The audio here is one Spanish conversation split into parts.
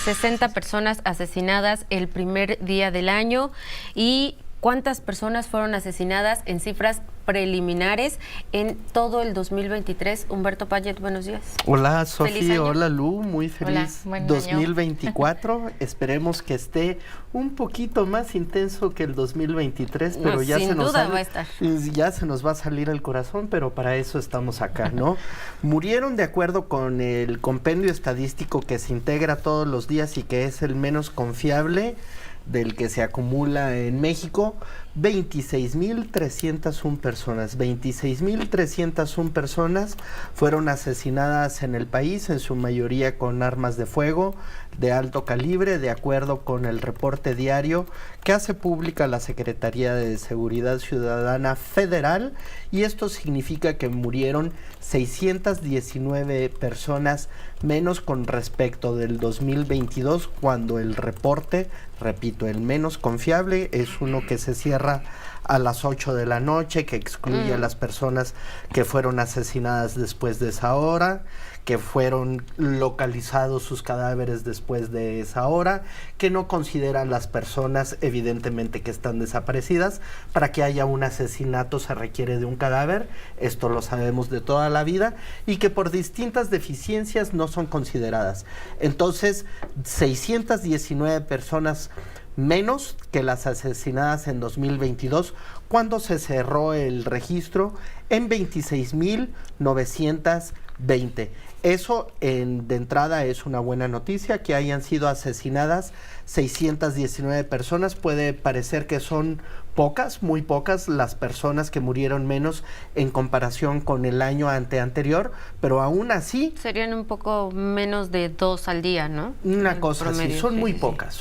60 personas asesinadas el primer día del año. ¿Y cuántas personas fueron asesinadas en cifras preliminares en todo el 2023? Humberto Payet, buenos días. Hola, Sofía. Hola, Lu. Muy feliz. Hola, 2024. Esperemos que esté un poquito más intenso que el 2023, pero ya sin se nos duda va a estar. Ya se nos va a salir el corazón, pero para eso estamos acá, ¿no? Murieron, de acuerdo con el compendio estadístico que se integra todos los días y que es el menos confiable del que se acumula en México, 26,301 personas. 26,301 personas fueron asesinadas en el país, en su mayoría con armas de fuego de alto calibre, de acuerdo con el reporte diario que hace pública la Secretaría de Seguridad Ciudadana Federal, y esto significa que murieron 619 personas menos con respecto del 2022, cuando el reporte, repito, el menos confiable es uno que se cierra a las 8 de la noche, que excluye a las personas que fueron asesinadas después de esa hora, que fueron localizados sus cadáveres después de esa hora, que no considera a las personas evidentemente que están desaparecidas. Para que haya un asesinato se requiere de un cadáver, esto lo sabemos de toda la vida, y que por distintas deficiencias no son consideradas. Entonces, 619 personas menos que las asesinadas en 2022, cuando se cerró el registro en 26,920. Eso de entrada es una buena noticia, que hayan sido asesinadas 619 personas. Puede parecer que son pocas, muy pocas, las personas que murieron menos en comparación con el año anterior, pero aún así serían un poco menos de 2 al día, ¿no? Una cosa así, son muy pocas,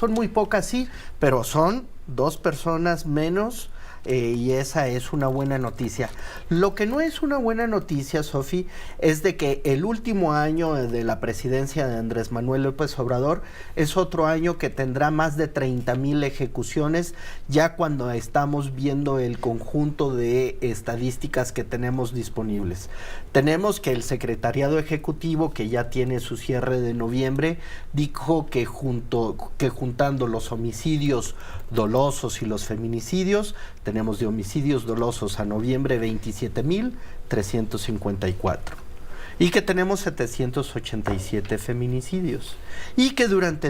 sí, pero son 2 personas menos. Y esa es una buena noticia. Lo que no es una buena noticia, Sofi, es de que el último año de la presidencia de Andrés Manuel López Obrador es otro año que tendrá más de 30,000 ejecuciones, ya cuando estamos viendo el conjunto de estadísticas que tenemos disponibles. Tenemos que el Secretariado Ejecutivo, que ya tiene su cierre de noviembre, dijo que juntando los homicidios dolosos y los feminicidios, tenemos de homicidios dolosos a noviembre 27,354. Y que tenemos 787 feminicidios. Y que durante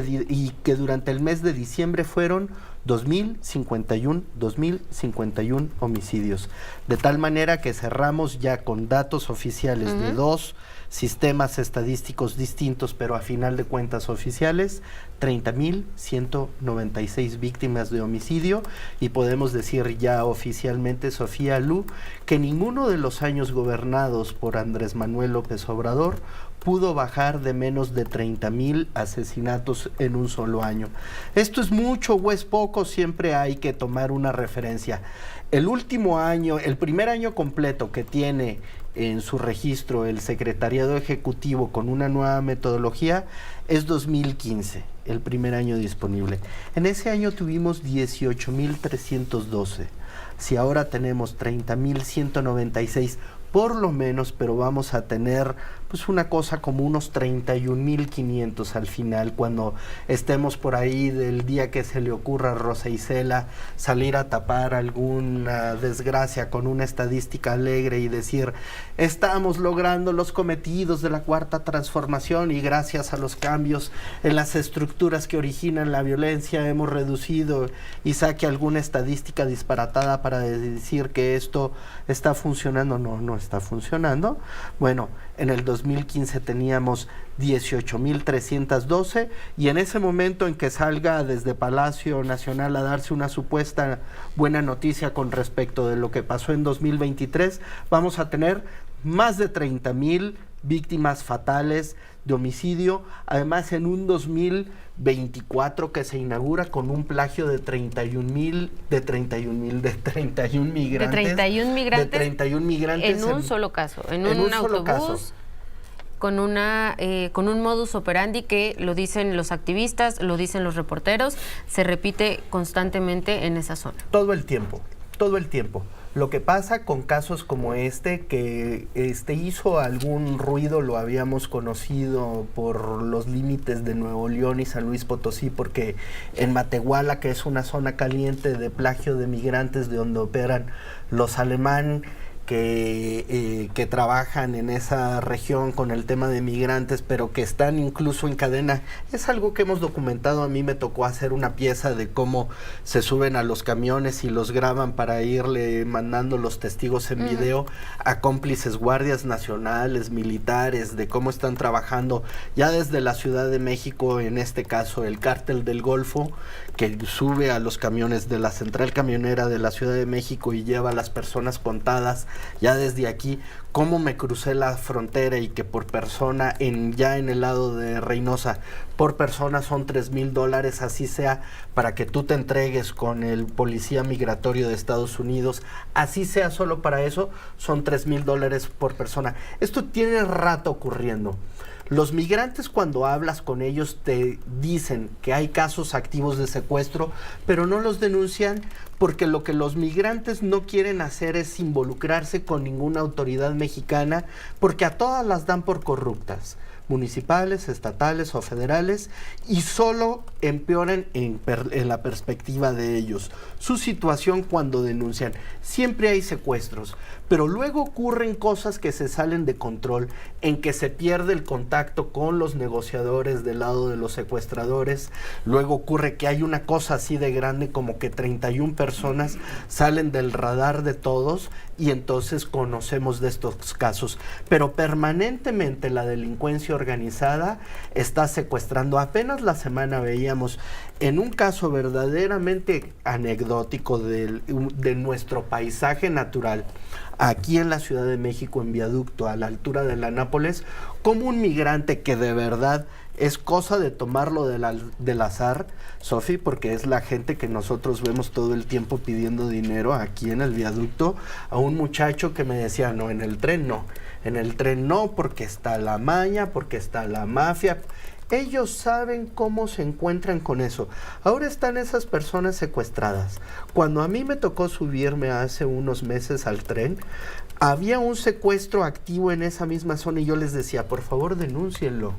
el mes de diciembre fueron 2,051 homicidios. De tal manera que cerramos ya con datos oficiales de 2 sistemas estadísticos distintos, pero a final de cuentas oficiales, 30,196 víctimas de homicidio, y podemos decir ya oficialmente, Sofía, Lu, que ninguno de los años gobernados por Andrés Manuel López Obrador pudo bajar de menos de 30,000 asesinatos en un solo año. ¿Esto es mucho o es poco? Siempre hay que tomar una referencia. El último año, el primer año completo que tiene en su registro el Secretariado Ejecutivo con una nueva metodología es 2015, el primer año disponible. En ese año tuvimos 18,312. Si ahora tenemos 30,196, por lo menos, pero vamos a tener pues una cosa como unos 31,500 al final, cuando estemos por ahí del día que se le ocurra a Rosa Isela salir a tapar alguna desgracia con una estadística alegre y decir: estamos logrando los cometidos de la cuarta transformación y gracias a los cambios en las estructuras que originan la violencia hemos reducido, y saque alguna estadística disparatada para decir que esto está funcionando. No está funcionando. Bueno, en el 2015 teníamos 18,312, y en ese momento en que salga desde Palacio Nacional a darse una supuesta buena noticia con respecto de lo que pasó en 2023, vamos a tener más de 30,000 víctimas fatales de homicidio, además en un 2024 que se inaugura con un plagio de 31 migrantes en un solo caso, en un autobús, con un modus operandi que lo dicen los activistas, lo dicen los reporteros, se repite constantemente en esa zona. Todo el tiempo. Lo que pasa con casos como que hizo algún ruido, lo habíamos conocido por los límites de Nuevo León y San Luis Potosí, porque en Matehuala, que es una zona caliente de plagio de migrantes de donde operan los alemán que trabajan en esa región con el tema de migrantes, pero que están incluso en cadena. Es algo que hemos documentado. A mí me tocó hacer una pieza de cómo se suben a los camiones y los graban para irle mandando los testigos en video a cómplices, guardias nacionales, militares, de cómo están trabajando ya desde la Ciudad de México, en este caso el Cártel del Golfo, que sube a los camiones de la central camionera de la Ciudad de México y lleva a las personas contadas ya desde aquí, cómo me crucé la frontera y que por persona, ya en el lado de Reynosa, por persona son $3,000, así sea para que tú te entregues con el policía migratorio de Estados Unidos, así sea solo para eso, son $3,000 por persona. Esto tiene rato ocurriendo. Los migrantes, cuando hablas con ellos, te dicen que hay casos activos de secuestro, pero no los denuncian porque lo que los migrantes no quieren hacer es involucrarse con ninguna autoridad mexicana, porque a todas las dan por corruptas, municipales, estatales o federales, y solo empeoran en la perspectiva de ellos su situación cuando denuncian. Siempre hay secuestros, pero luego ocurren cosas que se salen de control, en que se pierde el contacto con los negociadores del lado de los secuestradores. Luego ocurre que hay una cosa así de grande como que 31 personas salen del radar de todos, y entonces conocemos de estos casos. Pero permanentemente la delincuencia organizada está secuestrando. Apenas la semana veíamos en un caso verdaderamente anecdótico de nuestro paisaje natural, aquí en la Ciudad de México, en Viaducto, a la altura de la Nápoles, como un migrante que de verdad es cosa de tomarlo del azar, Sofi, porque es la gente que nosotros vemos todo el tiempo pidiendo dinero aquí en el Viaducto, a un muchacho que me decía, no, en el tren no, porque está la maña, porque está la mafia. Ellos saben cómo se encuentran con eso. Ahora están esas personas secuestradas. Cuando a mí me tocó subirme hace unos meses al tren, había un secuestro activo en esa misma zona y yo les decía, por favor, denúncienlo.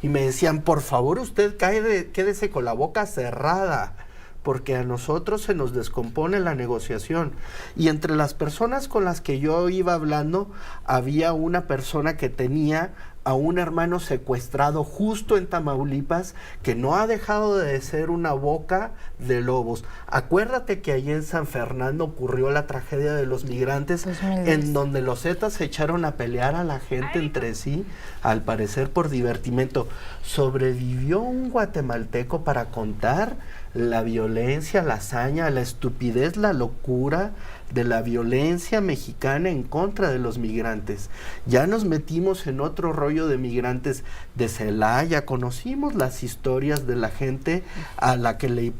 Y me decían, por favor, usted quédese con la boca cerrada, porque a nosotros se nos descompone la negociación. Y entre las personas con las que yo iba hablando, había una persona que tenía a un hermano secuestrado justo en Tamaulipas, que no ha dejado de ser una boca de lobos. Acuérdate que allí en San Fernando ocurrió la tragedia de los migrantes, 2010, en donde los zetas se echaron a pelear a la gente entre sí, al parecer por divertimento. Sobrevivió un guatemalteco para contar la violencia, la hazaña, la estupidez, la locura de la violencia mexicana en contra de los migrantes. Ya nos metimos en otro rollo de migrantes de Celaya, conocimos las historias de la gente a la que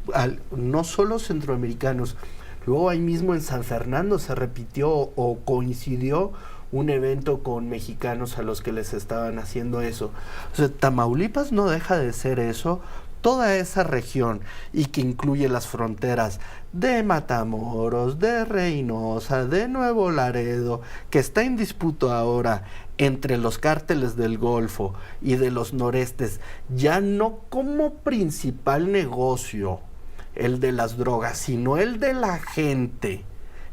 no solo centroamericanos, luego ahí mismo en San Fernando se repitió o coincidió un evento con mexicanos a los que les estaban haciendo eso. O sea, Tamaulipas no deja de ser eso. Toda esa región, y que incluye las fronteras de Matamoros, de Reynosa, de Nuevo Laredo, que está en disputa ahora entre los cárteles del Golfo y de los norestes, ya no como principal negocio el de las drogas, sino el de la gente,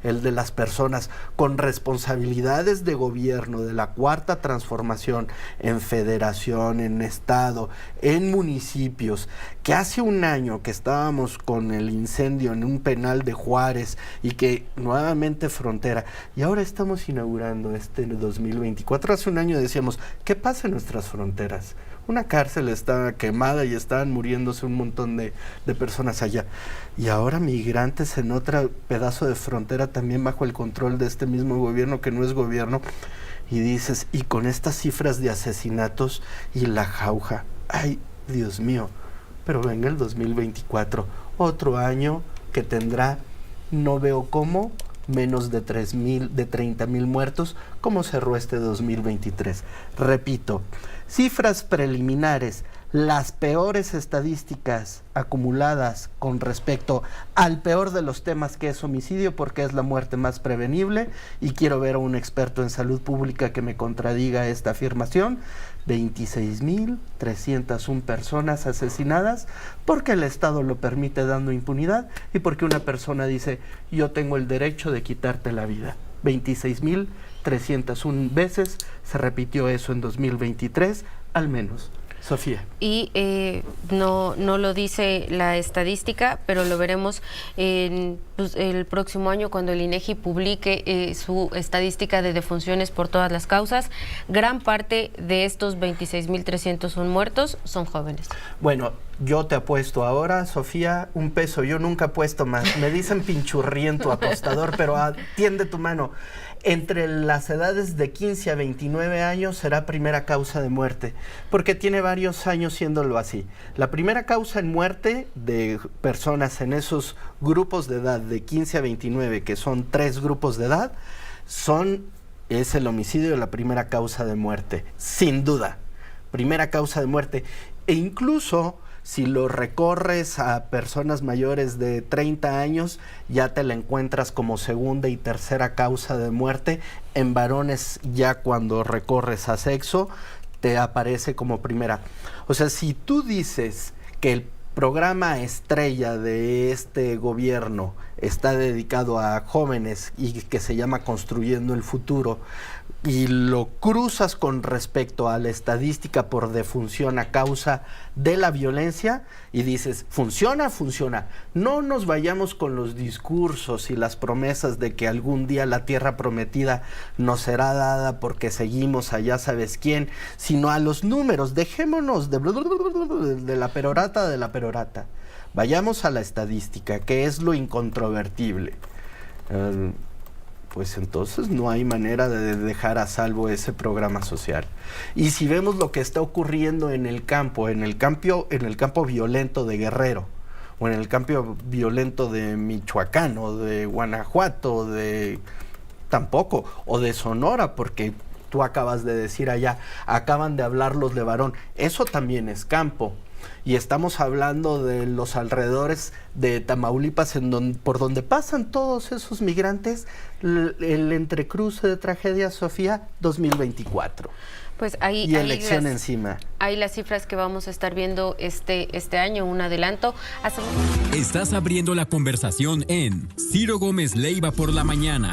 el de las personas con responsabilidades de gobierno, de la Cuarta Transformación, en federación, en estado, en municipios, que hace un año que estábamos con el incendio en un penal de Juárez y que nuevamente frontera, y ahora estamos inaugurando este 2024. Hace un año decíamos, ¿qué pasa en nuestras fronteras? Una cárcel estaba quemada y estaban muriéndose un montón de personas allá. Y ahora migrantes en otro pedazo de frontera también bajo el control de este mismo gobierno que no es gobierno. Y dices, y con estas cifras de asesinatos y la jauja, ay, Dios mío. Pero venga el 2024, otro año que tendrá, no veo cómo, menos de 30,000 muertos, como cerró este 2023. Repito, cifras preliminares, las peores estadísticas acumuladas con respecto al peor de los temas, que es homicidio, porque es la muerte más prevenible, y quiero ver a un experto en salud pública que me contradiga esta afirmación. 26,301 personas asesinadas porque el Estado lo permite dando impunidad y porque una persona dice: yo tengo el derecho de quitarte la vida. 26,301 veces se repitió eso en 2023, al menos. Sofía. Y no lo dice la estadística, pero lo veremos el próximo año cuando el INEGI publique su estadística de defunciones por todas las causas. Gran parte de estos 26,301 muertos son jóvenes. Bueno, yo te apuesto ahora, Sofía, un peso. Yo nunca apuesto más. Me dicen pinchurriento, apostador, pero tiende tu mano. Entre las edades de 15 a 29 años será primera causa de muerte, porque tiene varios años siéndolo así. La primera causa en muerte de personas en esos grupos de edad de 15 a 29, que son 3 grupos de edad, es el homicidio la primera causa de muerte, sin duda. Primera causa de muerte. E incluso si lo recorres a personas mayores de 30 años, ya te la encuentras como segunda y tercera causa de muerte. En varones, ya cuando recorres a sexo, te aparece como primera. O sea, si tú dices que el programa estrella de este gobierno está dedicado a jóvenes y que se llama Construyendo el Futuro, y lo cruzas con respecto a la estadística por defunción a causa de la violencia y dices, funciona. No nos vayamos con los discursos y las promesas de que algún día la tierra prometida nos será dada porque seguimos a ya sabes quién, sino a los números. Dejémonos de la perorata. Vayamos a la estadística, que es lo incontrovertible. Pues entonces no hay manera de dejar a salvo ese programa social. Y si vemos lo que está ocurriendo en el campo violento de Guerrero, o en el campo violento de Michoacán, o de Guanajuato, o de Sonora, porque tú acabas de decir allá, acaban de hablar los de Varón, eso también es campo. Y estamos hablando de los alrededores de Tamaulipas, por donde pasan todos esos migrantes, el entrecruce de tragedias, Sofía, 2024. Pues ahí, y elección encima. Hay las cifras que vamos a estar viendo este año, un adelanto. Estás abriendo la conversación en Ciro Gómez Leiva por la mañana.